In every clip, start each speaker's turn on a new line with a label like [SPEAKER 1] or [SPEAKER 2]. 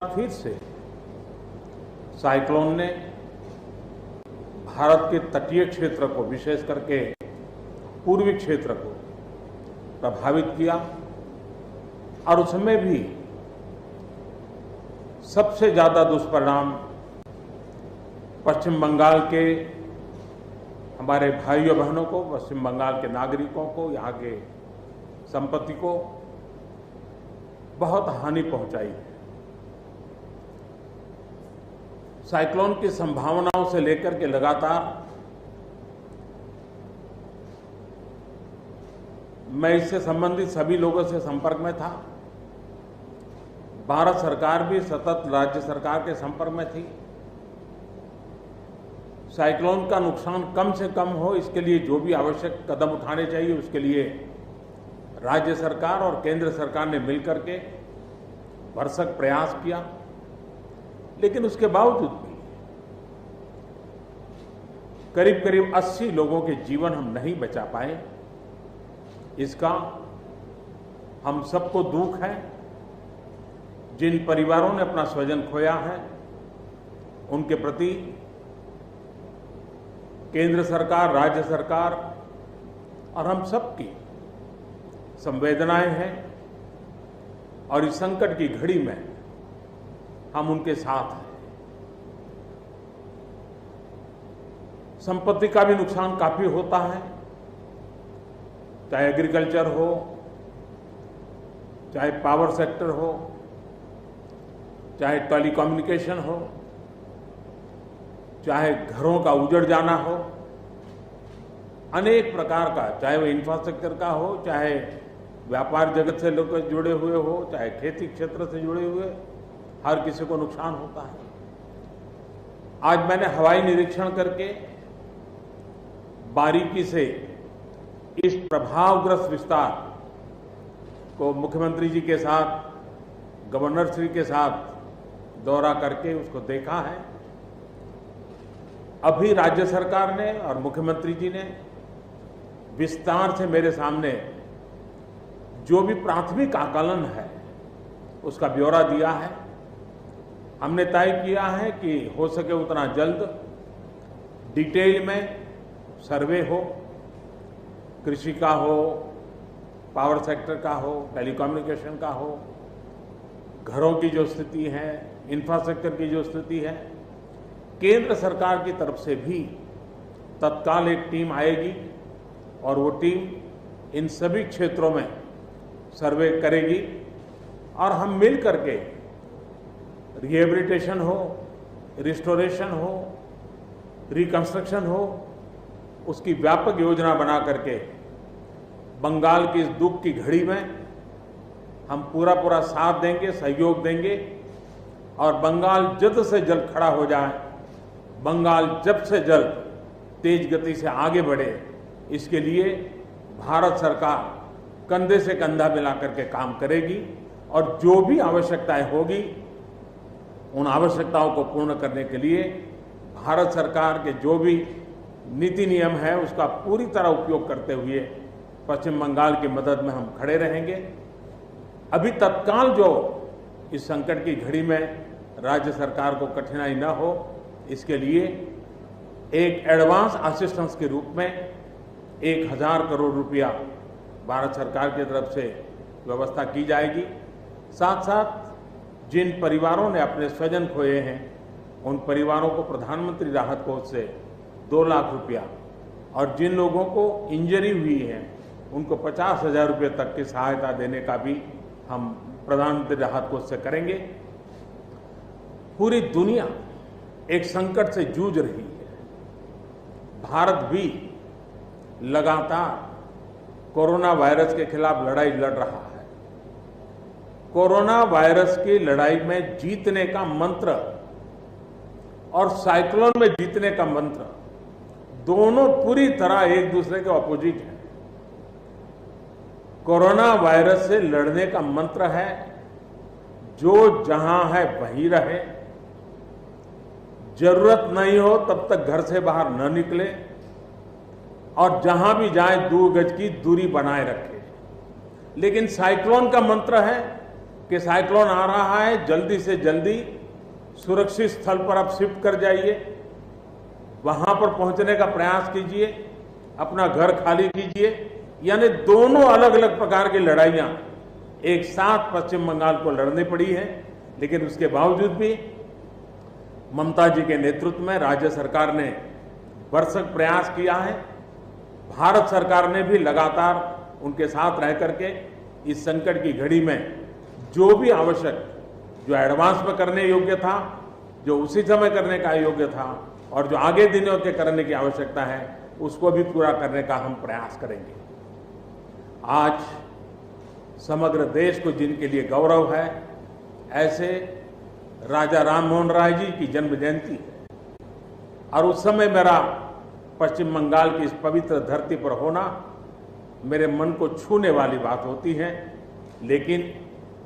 [SPEAKER 1] फिर से साइक्लोन ने भारत के तटीय क्षेत्र को, विशेष करके पूर्वी क्षेत्र को प्रभावित किया और उसमें भी सबसे ज्यादा दुष्परिणाम पश्चिम बंगाल के हमारे भाइयों बहनों को, पश्चिम बंगाल के नागरिकों को, यहाँ के संपत्ति को बहुत हानि पहुंचाई है। साइक्लोन की संभावनाओं से लेकर के लगातार मैं इससे संबंधित सभी लोगों से संपर्क में था। भारत सरकार भी सतत राज्य सरकार के संपर्क में थी। साइक्लोन का नुकसान कम से कम हो, इसके लिए जो भी आवश्यक कदम उठाने चाहिए उसके लिए राज्य सरकार और केंद्र सरकार ने मिलकर के भरसक प्रयास किया। लेकिन उसके बावजूद भी करीब करीब 80 लोगों के जीवन हम नहीं बचा पाए। इसका हम सबको दुख है। जिन परिवारों ने अपना स्वजन खोया है उनके प्रति केंद्र सरकार, राज्य सरकार और हम सबकी संवेदनाएं हैं और इस संकट की घड़ी में हम उनके साथ हैं। संपत्ति का भी नुकसान काफी होता है, चाहे एग्रीकल्चर हो, चाहे पावर सेक्टर हो, चाहे टेलीकम्युनिकेशन हो, चाहे घरों का उजड़ जाना हो, अनेक प्रकार का, चाहे वो इंफ्रास्ट्रक्चर का हो, चाहे व्यापार जगत से लोग जुड़े हुए हो, चाहे खेती क्षेत्र से जुड़े हुए, हर किसी को नुकसान होता है। आज मैंने हवाई निरीक्षण करके बारीकी से इस प्रभावग्रस्त विस्तार को मुख्यमंत्री जी के साथ, गवर्नर श्री के साथ दौरा करके उसको देखा है। अभी राज्य सरकार ने और मुख्यमंत्री जी ने विस्तार से मेरे सामने जो भी प्राथमिक आकलन है उसका ब्यौरा दिया है। हमने तय किया है कि हो सके उतना जल्द डिटेल में सर्वे हो, कृषि का हो, पावर सेक्टर का हो, टेलीकम्युनिकेशन का हो, घरों की जो स्थिति है, इंफ्रास्ट्रक्चर की जो स्थिति है। केंद्र सरकार की तरफ से भी तत्काल एक टीम आएगी और वो टीम इन सभी क्षेत्रों में सर्वे करेगी और हम मिल करके रिहेबिलिटेशन हो, रिस्टोरेशन हो, रिकंस्ट्रक्शन हो, उसकी व्यापक योजना बना करके बंगाल की इस दुख की घड़ी में हम पूरा साथ देंगे, सहयोग देंगे और बंगाल जल्द से जल्द खड़ा हो जाए, बंगाल जल्द से जल्द तेज गति से आगे बढ़े, इसके लिए भारत सरकार कंधे से कंधा मिला करके काम करेगी और जो भी आवश्यकताएं होगी उन आवश्यकताओं को पूर्ण करने के लिए भारत सरकार के जो भी नीति नियम है उसका पूरी तरह उपयोग करते हुए पश्चिम बंगाल की मदद में हम खड़े रहेंगे। अभी तत्काल जो इस संकट की घड़ी में राज्य सरकार को कठिनाई न हो, इसके लिए एक एडवांस असिस्टेंस के रूप में 1000 करोड़ रुपया भारत सरकार की तरफ से व्यवस्था की जाएगी। साथ साथ जिन परिवारों ने अपने स्वजन खोए हैं उन परिवारों को प्रधानमंत्री राहत कोष से 2 लाख रुपया और जिन लोगों को इंजरी हुई है उनको 50,000 रुपये तक की सहायता देने का भी हम प्रधानमंत्री राहत कोष से करेंगे। पूरी दुनिया एक संकट से जूझ रही है। भारत भी लगातार कोरोना वायरस के खिलाफ लड़ाई लड़ रहा है। कोरोना वायरस की लड़ाई में जीतने का मंत्र और साइक्लोन में जीतने का मंत्र दोनों पूरी तरह एक दूसरे के ऑपोजिट हैं। कोरोना वायरस से लड़ने का मंत्र है जो जहां है वहीं रहे, जरूरत नहीं हो तब तक घर से बाहर न निकले और जहां भी जाए 2 गज की दूरी बनाए रखे। लेकिन साइक्लोन का मंत्र है कि साइक्लोन आ रहा है, जल्दी से जल्दी सुरक्षित स्थल पर आप शिफ्ट कर जाइए, वहां पर पहुंचने का प्रयास कीजिए, अपना घर खाली कीजिए। यानी दोनों अलग अलग प्रकार की लड़ाइयां एक साथ पश्चिम बंगाल को लड़नी पड़ी है। लेकिन उसके बावजूद भी ममता जी के नेतृत्व में राज्य सरकार ने भरसक प्रयास किया है। भारत सरकार ने भी लगातार उनके साथ रह करके इस संकट की घड़ी में जो भी आवश्यक, जो एडवांस में करने योग्य था, जो उसी समय करने का योग्य था और जो आगे दिनों के करने की आवश्यकता है, उसको भी पूरा करने का हम प्रयास करेंगे। आज समग्र देश को जिनके लिए गौरव है, ऐसे राजा राम मोहन राय जी की जन्म जयंती है और उस समय मेरा पश्चिम बंगाल की इस पवित्र धरती पर होना मेरे मन को छूने वाली बात होती है। लेकिन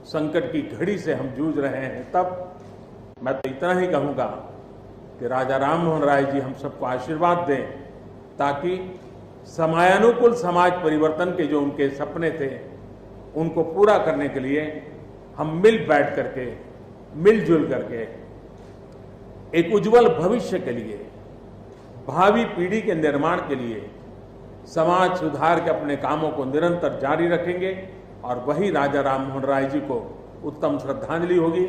[SPEAKER 1] संकट की घड़ी से हम जूझ रहे हैं, तब मैं तो इतना ही कहूंगा कि राजा राम मोहन राय जी हम सबको आशीर्वाद दें, ताकि समयानुकूल समाज परिवर्तन के जो उनके सपने थे, उनको पूरा करने के लिए हम मिल बैठ करके, मिलजुल करके एक उज्जवल भविष्य के लिए, भावी पीढ़ी के निर्माण के लिए समाज सुधार के अपने कामों को निरंतर जारी रखेंगे और वही राजा राम मोहन राय जी को उत्तम श्रद्धांजलि होगी।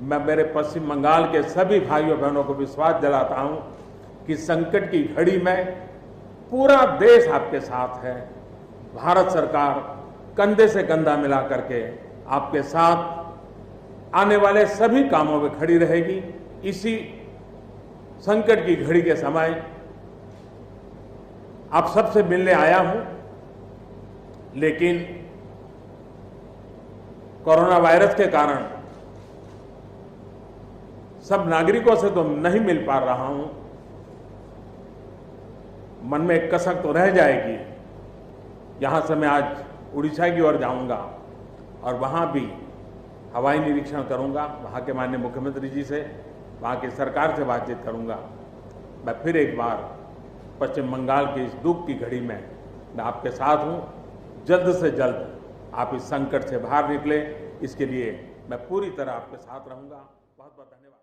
[SPEAKER 1] मैं मेरे पश्चिम बंगाल के सभी भाइयों बहनों को विश्वास दिलाता हूं कि संकट की घड़ी में पूरा देश आपके साथ है। भारत सरकार कंधे से कंधा मिला करके आपके साथ आने वाले सभी कामों में खड़ी रहेगी। इसी संकट की घड़ी के समय आप सबसे मिलने आया हूं, लेकिन कोरोना वायरस के कारण सब नागरिकों से तो नहीं मिल पा रहा हूं। मन में एक कसक तो रह जाएगी। यहां से मैं आज उड़ीसा की ओर जाऊंगा और वहां भी हवाई निरीक्षण करूंगा, वहां के माननीय मुख्यमंत्री जी से, वहां की सरकार से बातचीत करूंगा। मैं फिर एक बार पश्चिम बंगाल की इस दुख की घड़ी में मैं आपके साथ हूं। जल्द से जल्द आप इस संकट से बाहर निकले, इसके लिए मैं पूरी तरह आपके साथ रहूंगा। बहुत बहुत धन्यवाद।